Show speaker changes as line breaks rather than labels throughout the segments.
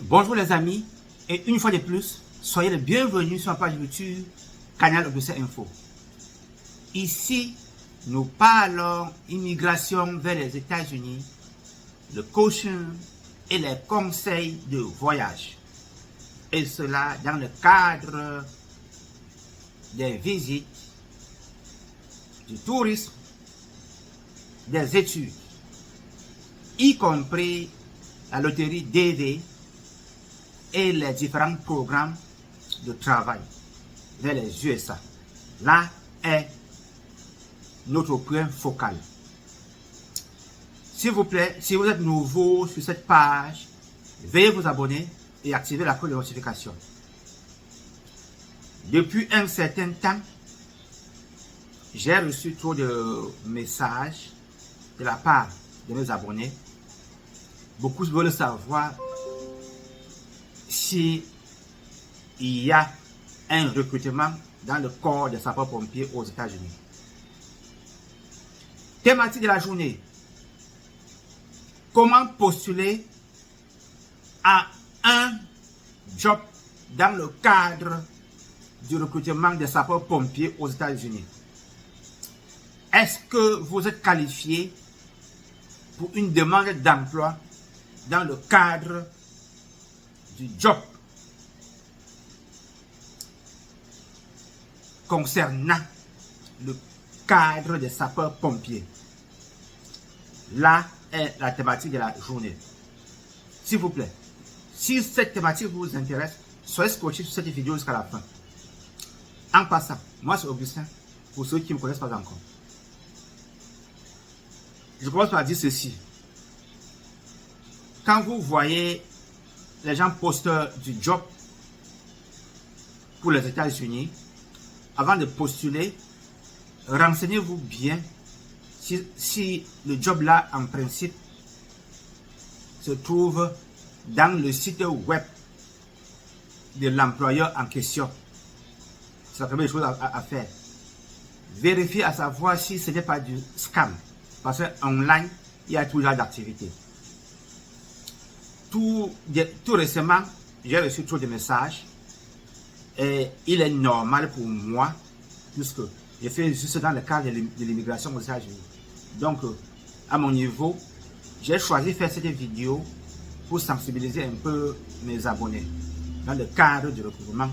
Bonjour les amis, et une fois de plus, soyez les bienvenus sur ma page YouTube, Canal Augustin Info. Ici, nous parlons immigration vers les États-Unis, le coaching et les conseils de voyage. Et cela dans le cadre des visites, du tourisme, des études, y compris la loterie DV et les différents programmes de travail vers les USA. Là est notre point focal. S'il vous plaît, si vous êtes nouveau sur cette page, veuillez vous abonner et activer la cloche de notification. Depuis un certain temps, j'ai reçu trop de messages de la part de mes abonnés. Beaucoup veulent savoir s'il y a un recrutement dans le corps des sapeurs-pompiers aux États-Unis. Thématique de la journée: comment postuler à un job dans le cadre du recrutement des sapeurs-pompiers aux États-Unis. Est-ce que vous êtes qualifié pour une demande d'emploi dans le cadre du job concernant le cadre des sapeurs-pompiers? Là est la thématique de la journée. S'il vous plaît, si cette thématique vous intéresse, soyez scotché sur cette vidéo jusqu'à la fin. En passant, moi c'est Augustin, pour ceux qui ne me connaissent pas encore. Je commence par dire ceci. Quand vous voyez les gens postent du job pour les États-Unis, avant de postuler, renseignez-vous bien si le job là, en principe, se trouve dans le site web de l'employeur en question. C'est la première chose à faire. Vérifiez à savoir si ce n'est pas du scam. Parce qu'online, il y a toujours d'activité. Tout récemment, j'ai reçu trop de messages. Et il est normal pour moi, puisque je fais juste dans le cadre de l'immigration aux États-Unis. Donc, à mon niveau, j'ai choisi de faire cette vidéo pour sensibiliser un peu mes abonnés dans le cadre du recrutement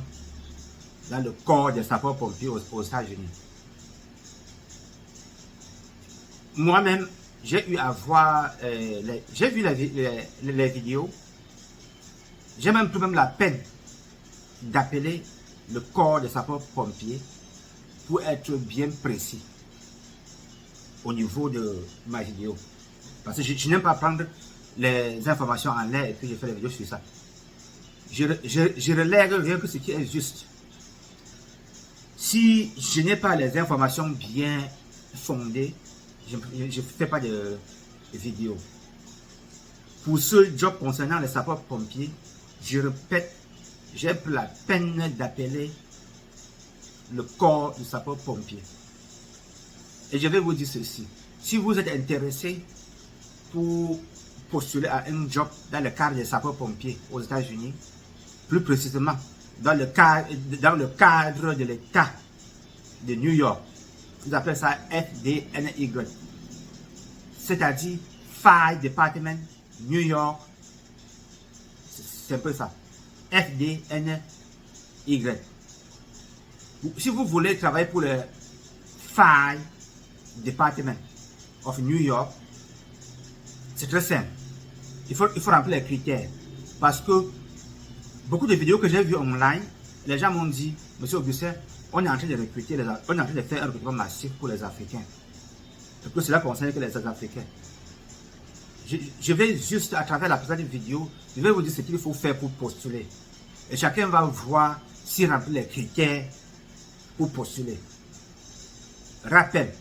dans le corps des sapeurs-pompiers aux États-Unis. Moi-même, j'ai eu à voir, j'ai vu les vidéos. J'ai même pris la peine d'appeler le corps des sapeurs-pompiers pour être bien précis au niveau de ma vidéo. Parce que je n'aime pas prendre les informations en l'air et puis je fais des vidéos sur ça. Je relègue rien que ce qui est juste. Si je n'ai pas les informations bien fondées, je ne fais pas de vidéo. Pour ce job concernant les sapeurs-pompiers, je répète, j'ai pris la peine d'appeler le corps du sapeur-pompier. Et je vais vous dire ceci. Si vous êtes intéressé pour postuler à un job dans le cadre des sapeurs-pompiers aux États-Unis, plus précisément dans le cadre de l'État de New York, ils appellent ça FDNY, c'est-à-dire Fire Department New York, c'est un peu ça, FDNY. Si vous voulez travailler pour le Fire Department of New York, c'est très simple. Il faut remplir les critères. Parce que beaucoup de vidéos que j'ai vues online, les gens m'ont dit: Monsieur Augustin, on est en train de recruter, on est en train de faire un recrutement massif pour les Africains. Parce que cela concerne que les Africains. Je vais juste, à travers la présente vidéo, je vais vous dire ce qu'il faut faire pour postuler. Et chacun va voir s'il remplit les critères pour postuler. Rappel,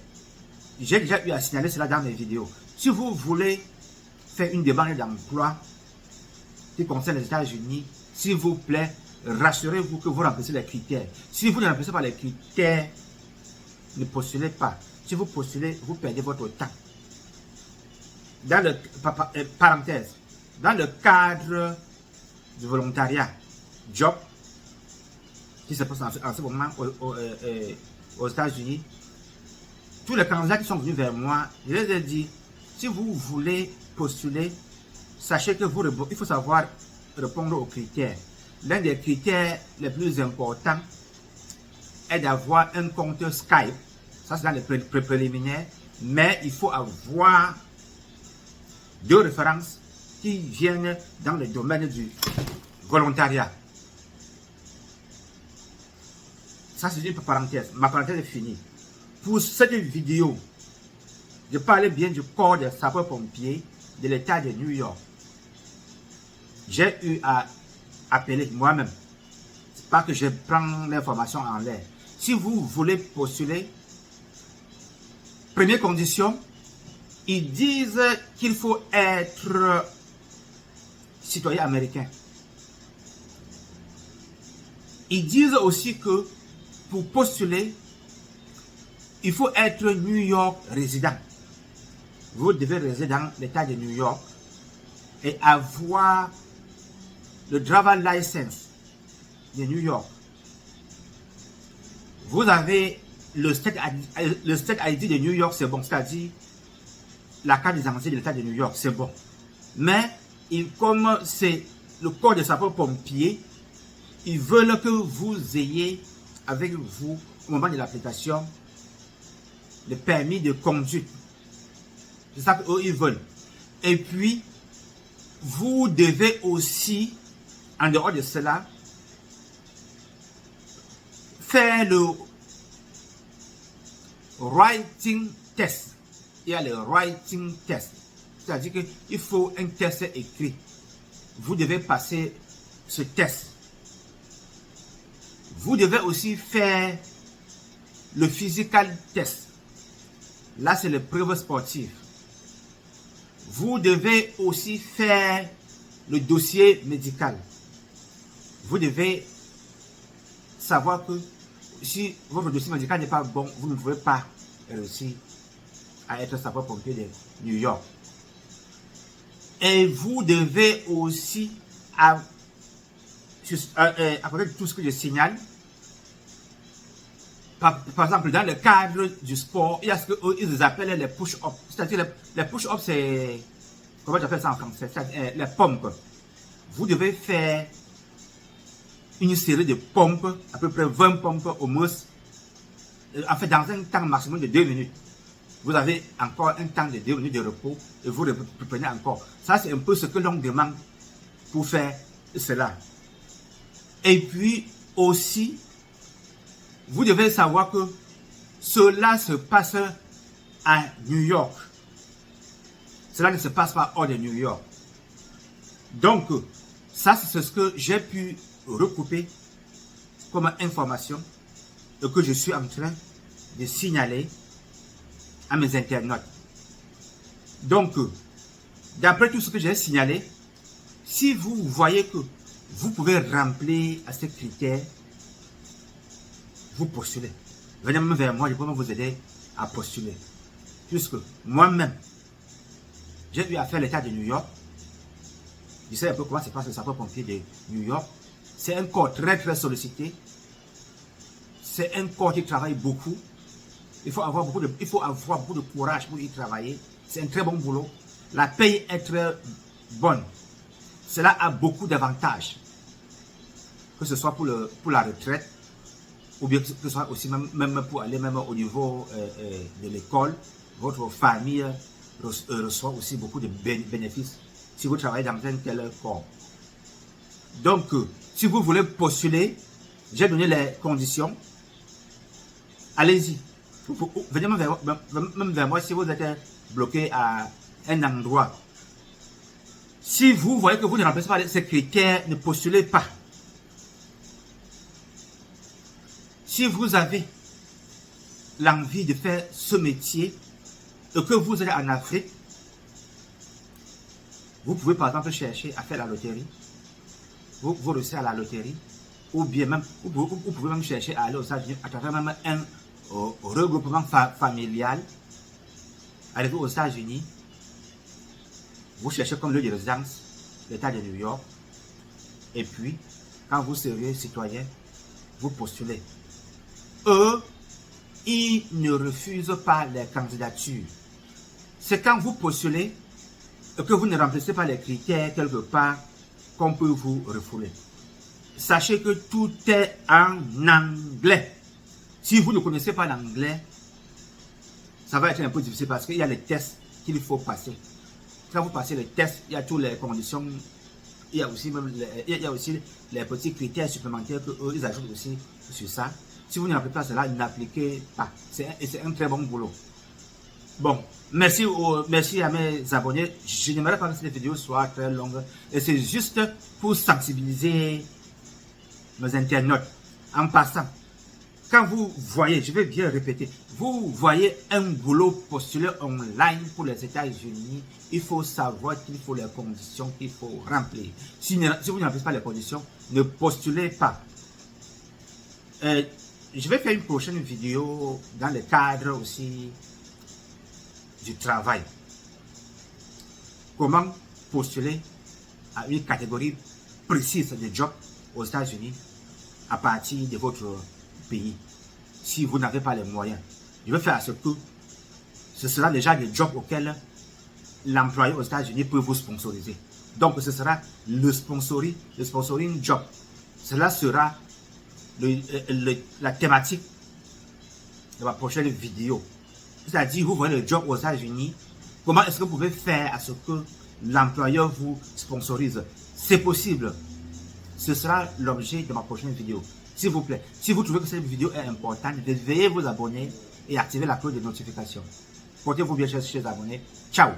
j'ai déjà eu à signaler cela dans mes vidéos. Si vous voulez faire une demande d'emploi qui concerne les États-Unis, s'il vous plaît, rassurez-vous que vous remplissez les critères. Si vous ne remplissez pas les critères, ne postulez pas. Si vous postulez, vous perdez votre temps. Dans le, parenthèse, dans le cadre du volontariat, job, qui se passe en ce moment aux États-Unis, tous les candidats qui sont venus vers moi, je les ai dit, si vous voulez postuler, sachez que il faut savoir répondre aux critères. L'un des critères les plus importants est d'avoir un compte Skype. Ça, c'est dans les préliminaires. Mais il faut avoir 2 références qui viennent dans le domaine du volontariat. Ça, c'est une parenthèse. Ma parenthèse est finie. Pour cette vidéo, je parlais bien du corps des sapeurs-pompiers de l'État de New York. J'ai eu à appeler moi-même. C'est pas que je prends l'information en l'air. Si vous voulez postuler, première condition, ils disent qu'il faut être citoyen américain. Ils disent aussi que pour postuler, il faut être New York résident. Vous devez résider dans l'État de New York et avoir le driver license de New York. Vous avez le state ID de New York, c'est bon, c'est-à-dire la carte d'identité de l'État de New York, c'est bon. Mais comme c'est le corps de sapeurs-pompiers, ils veulent que vous ayez avec vous, au moment de l'application, le permis de conduite. C'est ça qu'eux, ils veulent. Et puis, vous devez aussi, en dehors de cela, faire le writing test. Il y a le writing test. C'est-à-dire qu'il faut un test écrit. Vous devez passer ce test. Vous devez aussi faire le physical test. Là, c'est le preuve sportif. Vous devez aussi faire le dossier médical. Vous devez savoir que si votre dossier médical n'est pas bon, vous ne pouvez pas réussir à être sapeur-pompier de New York. Et vous devez aussi, à côté de tout ce que je signale, par exemple, dans le cadre du sport, il y a ce qu'ils appellent les push-ups. C'est-à-dire, les push-ups, c'est, comment j'appelle ça en français? Les pompes. Vous devez faire une série de pompes, à peu près 20 pompes au moins, en fait, dans un temps maximum de 2 minutes. Vous avez encore un temps de 2 minutes de repos et vous reprenez encore. Ça, c'est un peu ce que l'on demande pour faire cela. Et puis aussi, vous devez savoir que cela se passe à New York. Cela ne se passe pas hors de New York. Donc, ça, c'est ce que j'ai pu recouper comme information et que je suis en train de signaler à mes internautes. Donc, d'après tout ce que j'ai signalé, si vous voyez que vous pouvez remplir à ces critères, vous postulez. Venez même vers moi, je peux vous aider à postuler. Puisque moi-même, j'ai eu à faire l'État de New York. Je sais un peu comment se passe le sapeur-pompier de New York. C'est un corps très très sollicité. C'est un corps qui travaille beaucoup. Il faut avoir beaucoup de courage pour y travailler. C'est un très bon boulot. La paye est très bonne. Cela a beaucoup d'avantages. Que ce soit pour la retraite, ou bien que ce soit aussi même pour aller même au niveau de l'école. Votre famille reçoit aussi beaucoup de bénéfices si vous travaillez dans un tel corps. Donc, si vous voulez postuler, j'ai donné les conditions. Allez-y. Venez même vers moi si vous êtes bloqué à un endroit. Si vous voyez que vous ne remplissez pas ces critères, ne postulez pas. Si vous avez l'envie de faire ce métier et que vous êtes en Afrique, vous pouvez par exemple chercher à faire la loterie. Vous réussissez à la loterie. Ou bien même, vous pouvez même chercher à aller aux États-Unis à travers même un regroupement familial. Arrivé aux États-Unis, vous cherchez comme lieu de résidence l'État de New York. Et puis, quand vous serez citoyen, vous postulez. Eux, ils ne refusent pas les candidatures. C'est quand vous postulez que vous ne remplissez pas les critères quelque part qu'on peut vous refouler. Sachez que tout est en anglais. Si vous ne connaissez pas l'anglais, ça va être un peu difficile parce qu'il y a les tests qu'il faut passer. Quand vous passez les tests, il y a toutes les conditions. Il y a aussi, les petits critères supplémentaires qu'ils ajoutent aussi sur ça. Si vous n'appliquez pas cela, n'appliquez pas. C'est un très bon boulot. Bon, merci à mes abonnés. Je n'aimerais pas que cette vidéo soit très longue. Et c'est juste pour sensibiliser nos internautes. En passant, quand vous voyez, je vais bien répéter, vous voyez un boulot postulé online pour les États-Unis, il faut savoir qu'il faut les conditions qu'il faut remplir. Si vous ne remplissez pas les conditions, ne postulez pas. Je vais faire une prochaine vidéo dans le cadre aussi du travail. Comment postuler à une catégorie précise de job aux États-Unis à partir de votre pays, si vous n'avez pas les moyens. Je vais faire à ce que ce sera déjà des jobs auxquels l'employeur aux États-Unis peut vous sponsoriser. Donc ce sera le sponsoring job. Cela sera la thématique de ma prochaine vidéo. C'est-à-dire, vous voyez le job aux États-Unis, comment est-ce que vous pouvez faire à ce que l'employeur vous sponsorise? C'est possible. Ce sera l'objet de ma prochaine vidéo. S'il vous plaît, si vous trouvez que cette vidéo est importante, veuillez vous abonner et activer la cloche de notification. Portez-vous bien, chers abonnés. Ciao!